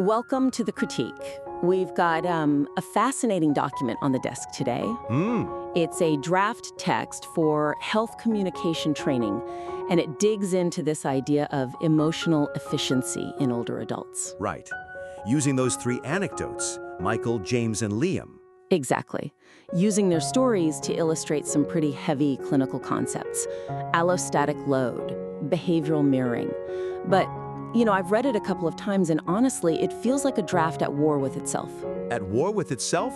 Welcome to The Critique. We've got a fascinating document on the desk today. It's a draft text for health communication training, and it digs into this idea of emotional efficiency in older adults. Right. Using those three anecdotes, Michael, James, and Liam. Exactly. Using their stories to illustrate some pretty heavy clinical concepts. Allostatic load, behavioral mirroring. But I've read it a couple of times, and honestly, it feels like a draft at war with itself. At war with itself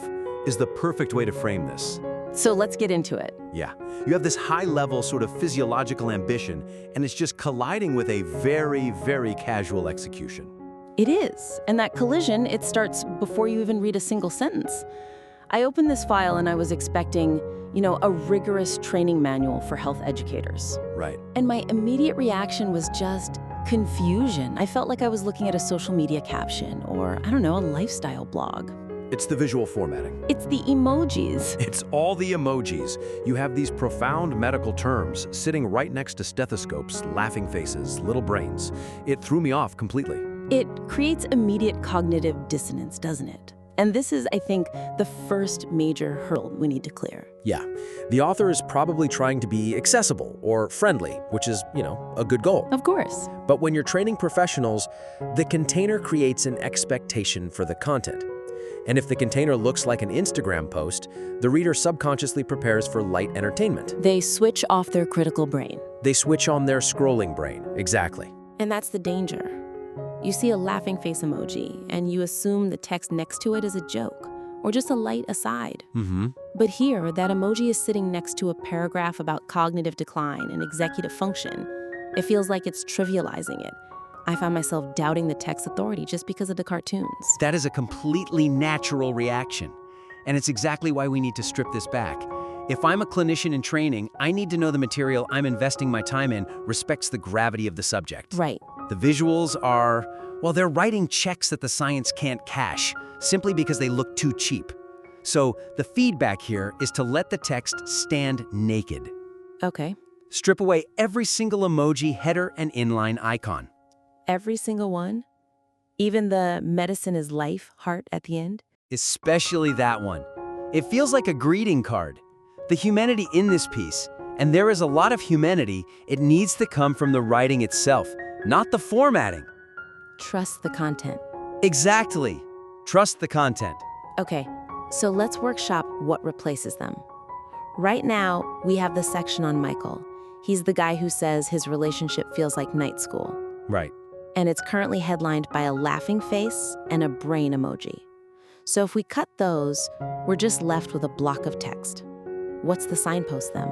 is the perfect way to frame this. So let's get into it. Yeah, you have this high-level sort of physiological ambition, and it's just colliding with a very, very casual execution. It is. And that collision, it starts before you even read a single sentence. I opened this file and I was expecting, a rigorous training manual for health educators. Right. And my immediate reaction was just confusion. I felt like I was looking at a social media caption or, a lifestyle blog. It's the visual formatting. It's the emojis. It's all the emojis. You have these profound medical terms sitting right next to stethoscopes, laughing faces, little brains. It threw me off completely. It creates immediate cognitive dissonance, doesn't it? And this is, I think, the first major hurdle we need to clear. Yeah. The author is probably trying to be accessible or friendly, which is, a good goal. Of course. But when you're training professionals, the container creates an expectation for the content. And if the container looks like an Instagram post, the reader subconsciously prepares for light entertainment. They switch off their critical brain. They switch on their scrolling brain. Exactly. And that's the danger. You see a laughing face emoji, and you assume the text next to it is a joke, or just a light aside. But here, that emoji is sitting next to a paragraph about cognitive decline and executive function. It feels like it's trivializing it. I found myself doubting the text's authority just because of the cartoons. That is a completely natural reaction. And it's exactly why we need to strip this back. If I'm a clinician in training, I need to know the material I'm investing my time in respects the gravity of the subject. Right. The visuals are, they're writing checks that the science can't cash, simply because they look too cheap. So the feedback here is to let the text stand naked. Okay. Strip away every single emoji, header, and inline icon. Every single one? Even the medicine is life heart at the end? Especially that one. It feels like a greeting card. The humanity in this piece, and there is a lot of humanity, it needs to come from the writing itself, not the formatting. Trust the content. Exactly. Trust the content. Okay, so let's workshop what replaces them. Right now, we have the section on Michael. He's the guy who says his relationship feels like night school. Right. And it's currently headlined by a laughing face and a brain emoji. So if we cut those, we're just left with a block of text. What's the signpost then?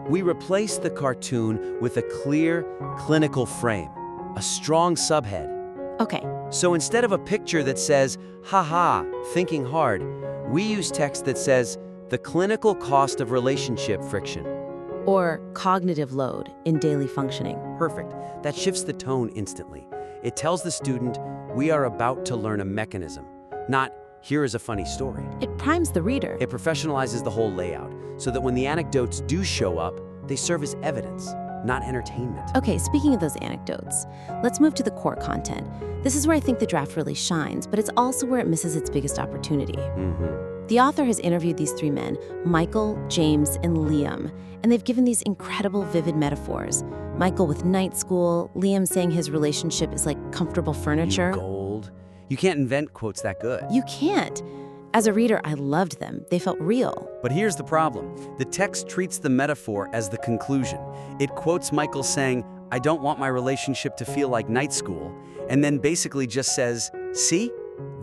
We replace the cartoon with a clear, clinical frame, a strong subhead. Okay. So instead of a picture that says, "haha, thinking hard," we use text that says, "the clinical cost of relationship friction." Or cognitive load in daily functioning. Perfect. That shifts the tone instantly. It tells the student, we are about to learn a mechanism, not, here is a funny story. It primes the reader. It professionalizes the whole layout, so that when the anecdotes do show up, they serve as evidence, not entertainment. Okay, speaking of those anecdotes, let's move to the core content. This is where I think the draft really shines, but it's also where it misses its biggest opportunity. The author has interviewed these three men, Michael, James, and Liam, and they've given these incredible, vivid metaphors. Michael with night school, Liam saying his relationship is like comfortable furniture. You gold. You can't invent quotes that good. You can't. As a reader, I loved them. They felt real. But here's the problem. The text treats the metaphor as the conclusion. It quotes Michael saying, "I don't want my relationship to feel like night school," and then basically just says, "See?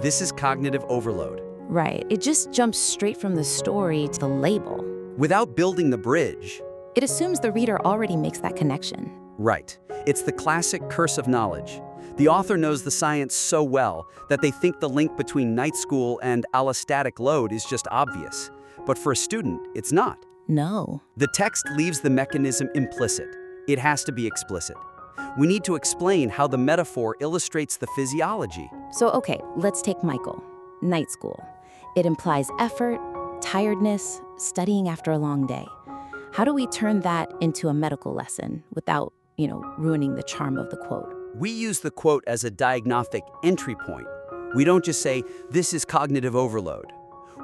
This is cognitive overload." Right. It just jumps straight from the story to the label. Without building the bridge. It assumes the reader already makes that connection. Right. It's the classic curse of knowledge. The author knows the science so well that they think the link between night school and allostatic load is just obvious. But for a student, it's not. No. The text leaves the mechanism implicit. It has to be explicit. We need to explain how the metaphor illustrates the physiology. So, okay, let's take Michael. Night school. It implies effort, tiredness, studying after a long day. How do we turn that into a medical lesson without, ruining the charm of the quote? We use the quote as a diagnostic entry point. We don't just say, this is cognitive overload.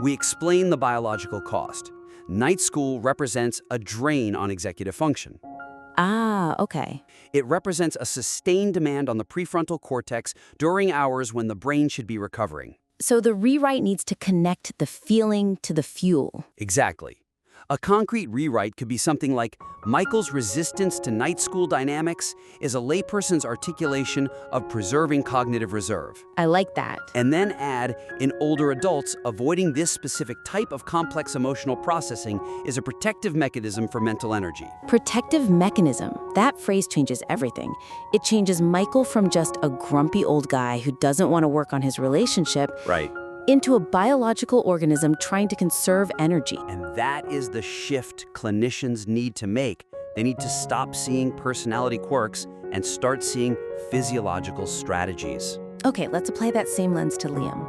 We explain the biological cost. Night school represents a drain on executive function. Ah, okay. It represents a sustained demand on the prefrontal cortex during hours when the brain should be recovering. So the rewrite needs to connect the feeling to the fuel. Exactly. A concrete rewrite could be something like, Michael's resistance to night school dynamics is a layperson's articulation of preserving cognitive reserve. I like that. And then add, in older adults, avoiding this specific type of complex emotional processing is a protective mechanism for mental energy. Protective mechanism. That phrase changes everything. It changes Michael from just a grumpy old guy who doesn't want to work on his relationship Right. into a biological organism trying to conserve energy. And that is the shift clinicians need to make. They need to stop seeing personality quirks and start seeing physiological strategies. Okay, let's apply that same lens to Liam.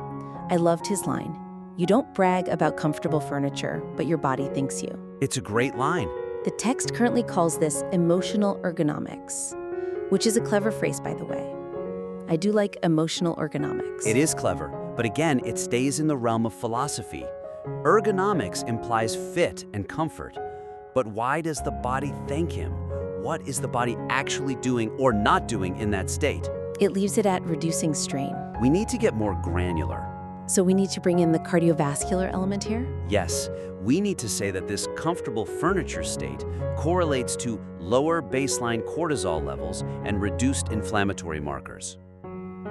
I loved his line. You don't brag about comfortable furniture, but your body thinks you. It's a great line. The text currently calls this emotional ergonomics, which is a clever phrase, by the way. I do like emotional ergonomics. It is clever, but again, it stays in the realm of philosophy. Ergonomics implies fit and comfort. But why does the body thank him? What is the body actually doing or not doing in that state? It leaves it at reducing strain. We need to get more granular. So we need to bring in the cardiovascular element here? Yes, we need to say that this comfortable furniture state correlates to lower baseline cortisol levels and reduced inflammatory markers.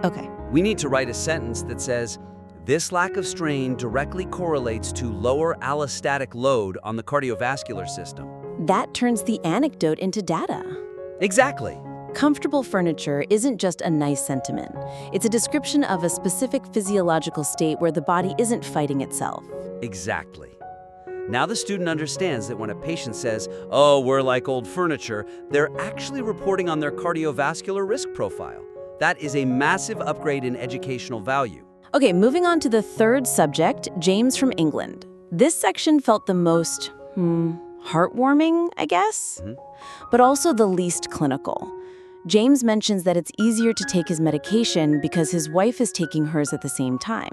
Okay. We need to write a sentence that says, this lack of strain directly correlates to lower allostatic load on the cardiovascular system. That turns the anecdote into data. Exactly. Comfortable furniture isn't just a nice sentiment. It's a description of a specific physiological state where the body isn't fighting itself. Exactly. Now the student understands that when a patient says, oh, we're like old furniture, they're actually reporting on their cardiovascular risk profile. That is a massive upgrade in educational value. Okay, moving on to the third subject, James from England. This section felt the most, heartwarming, I guess, but also the least clinical. James mentions that it's easier to take his medication because his wife is taking hers at the same time.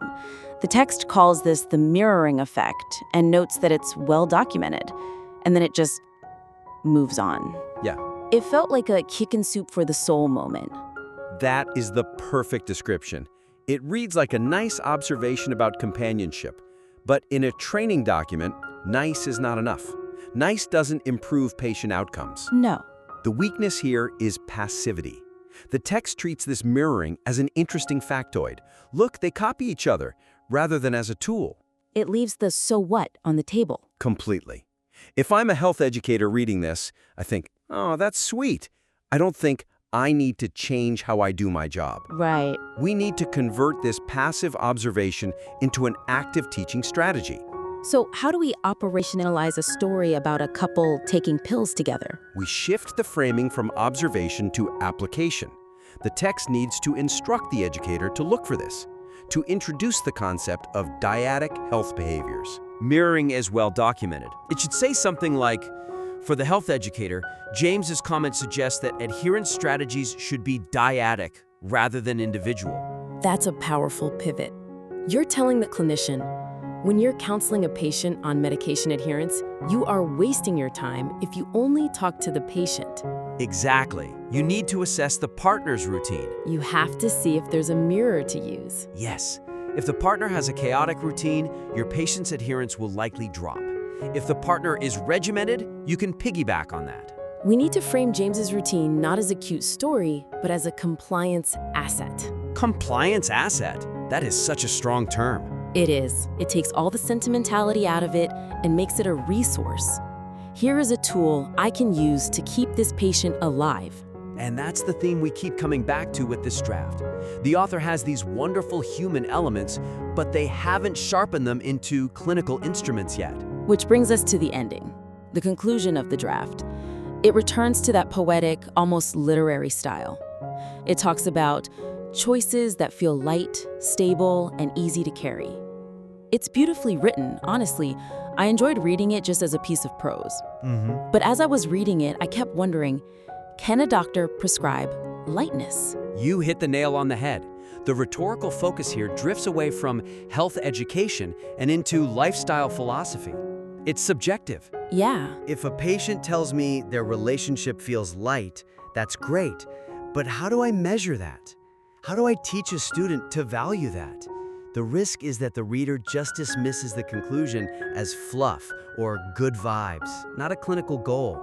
The text calls this the mirroring effect and notes that it's well documented, and then it just moves on. Yeah. It felt like a chicken soup for the soul moment. That is the perfect description. It reads like a nice observation about companionship. But in a training document, nice is not enough. Nice doesn't improve patient outcomes. No. The weakness here is passivity. The text treats this mirroring as an interesting factoid. Look, they copy each other, rather than as a tool. It leaves the so what on the table. Completely. If I'm a health educator reading this, I think, oh, that's sweet. I don't think, I need to change how I do my job. Right. We need to convert this passive observation into an active teaching strategy. So how do we operationalize a story about a couple taking pills together? We shift the framing from observation to application. The text needs to instruct the educator to look for this, to introduce the concept of dyadic health behaviors. Mirroring is well documented. It should say something like, for the health educator, James's comment suggests that adherence strategies should be dyadic rather than individual. That's a powerful pivot. You're telling the clinician, when you're counseling a patient on medication adherence, you are wasting your time if you only talk to the patient. Exactly. You need to assess the partner's routine. You have to see if there's a mirror to use. Yes. If the partner has a chaotic routine, your patient's adherence will likely drop. If the partner is regimented, you can piggyback on that. We need to frame James's routine not as a cute story, but as a compliance asset. Compliance asset? That is such a strong term. It is. It takes all the sentimentality out of it and makes it a resource. Here is a tool I can use to keep this patient alive. And that's the theme we keep coming back to with this draft. The author has these wonderful human elements, but they haven't sharpened them into clinical instruments yet. Which brings us to the ending, the conclusion of the draft. It returns to that poetic, almost literary style. It talks about choices that feel light, stable, and easy to carry. It's beautifully written, honestly. I enjoyed reading it just as a piece of prose. But as I was reading it, I kept wondering, can a doctor prescribe lightness? You hit the nail on the head. The rhetorical focus here drifts away from health education and into lifestyle philosophy. It's subjective. Yeah. If a patient tells me their relationship feels light, that's great. But how do I measure that? How do I teach a student to value that? The risk is that the reader just dismisses the conclusion as fluff or good vibes, not a clinical goal.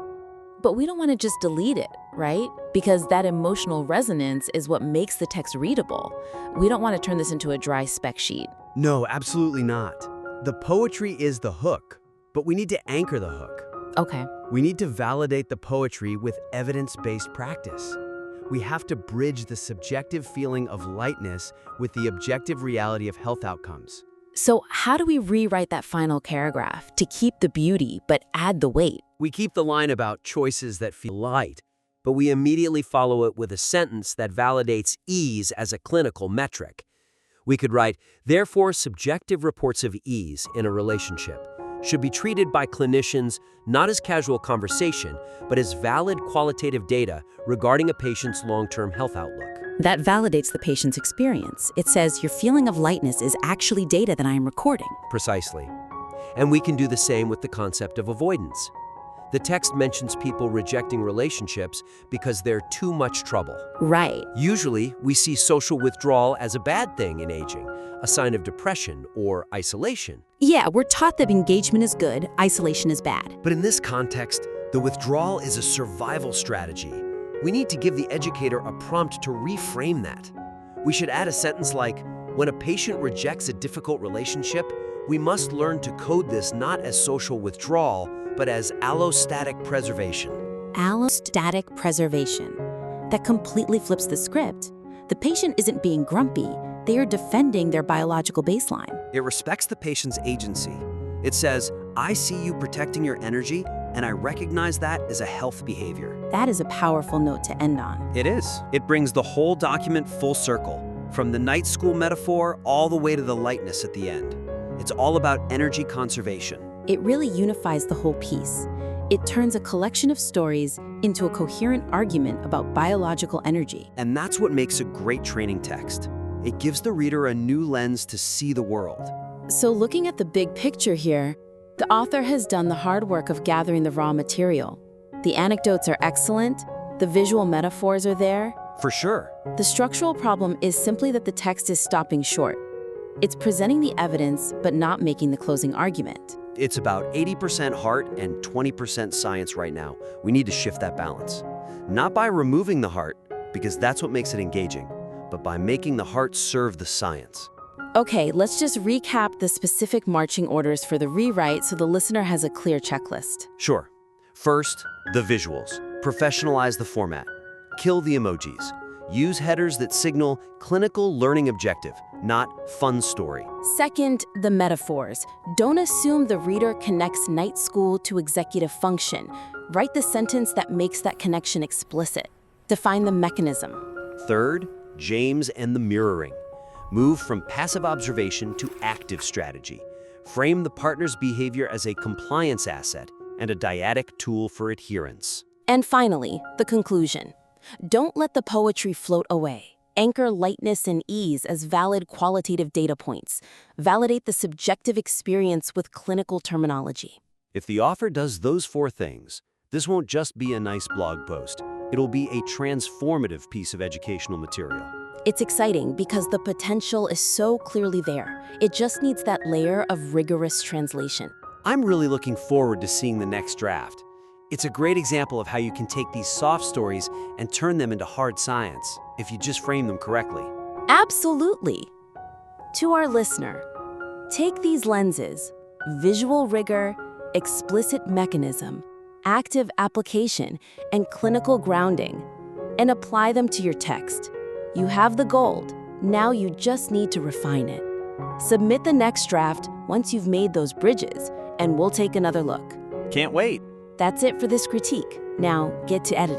But we don't want to just delete it, right? Because that emotional resonance is what makes the text readable. We don't want to turn this into a dry spec sheet. No, absolutely not. The poetry is the hook, but we need to anchor the hook. Okay. We need to validate the poetry with evidence-based practice. We have to bridge the subjective feeling of lightness with the objective reality of health outcomes. So how do we rewrite that final paragraph to keep the beauty but add the weight? We keep the line about choices that feel light, but we immediately follow it with a sentence that validates ease as a clinical metric. We could write, therefore, subjective reports of ease in a relationship should be treated by clinicians not as casual conversation, but as valid qualitative data regarding a patient's long-term health outlook. That validates the patient's experience. It says your feeling of lightness is actually data that I am recording. Precisely. And we can do the same with the concept of avoidance. The text mentions people rejecting relationships because they're too much trouble. Right. Usually, we see social withdrawal as a bad thing in aging, a sign of depression or isolation. Yeah, we're taught that engagement is good, isolation is bad. But in this context, the withdrawal is a survival strategy. We need to give the educator a prompt to reframe that. We should add a sentence like, when a patient rejects a difficult relationship, we must learn to code this not as social withdrawal, but as allostatic preservation. Allostatic preservation. That completely flips the script. The patient isn't being grumpy, they are defending their biological baseline. It respects the patient's agency. It says, I see you protecting your energy, and I recognize that as a health behavior. That is a powerful note to end on. It is. It brings the whole document full circle, from the night school metaphor all the way to the lightness at the end. It's all about energy conservation. It really unifies the whole piece. It turns a collection of stories into a coherent argument about biological energy. And that's what makes a great training text. It gives the reader a new lens to see the world. So looking at the big picture here, the author has done the hard work of gathering the raw material. The anecdotes are excellent, the visual metaphors are there. For sure. The structural problem is simply that the text is stopping short. It's presenting the evidence, but not making the closing argument. It's about 80% heart and 20% science right now. We need to shift that balance. Not by removing the heart, because that's what makes it engaging, but by making the heart serve the science. Okay, let's just recap the specific marching orders for the rewrite so the listener has a clear checklist. Sure. First, the visuals. Professionalize the format. Kill the emojis. Use headers that signal clinical learning objective, not fun story. Second, the metaphors. Don't assume the reader connects night school to executive function. Write the sentence that makes that connection explicit. Define the mechanism. Third, James and the mirroring. Move from passive observation to active strategy. Frame the partner's behavior as a compliance asset and a dyadic tool for adherence. And finally, the conclusion. Don't let the poetry float away. Anchor lightness and ease as valid qualitative data points. Validate the subjective experience with clinical terminology. If the author does those 4 things, this won't just be a nice blog post. It'll be a transformative piece of educational material. It's exciting because the potential is so clearly there. It just needs that layer of rigorous translation. I'm really looking forward to seeing the next draft. It's a great example of how you can take these soft stories and turn them into hard science, if you just frame them correctly. Absolutely. To our listener, take these lenses, visual rigor, explicit mechanism, active application, and clinical grounding, and apply them to your text. You have the gold. Now you just need to refine it. Submit the next draft once you've made those bridges, and we'll take another look. Can't wait. That's it for this critique. Now get to editing.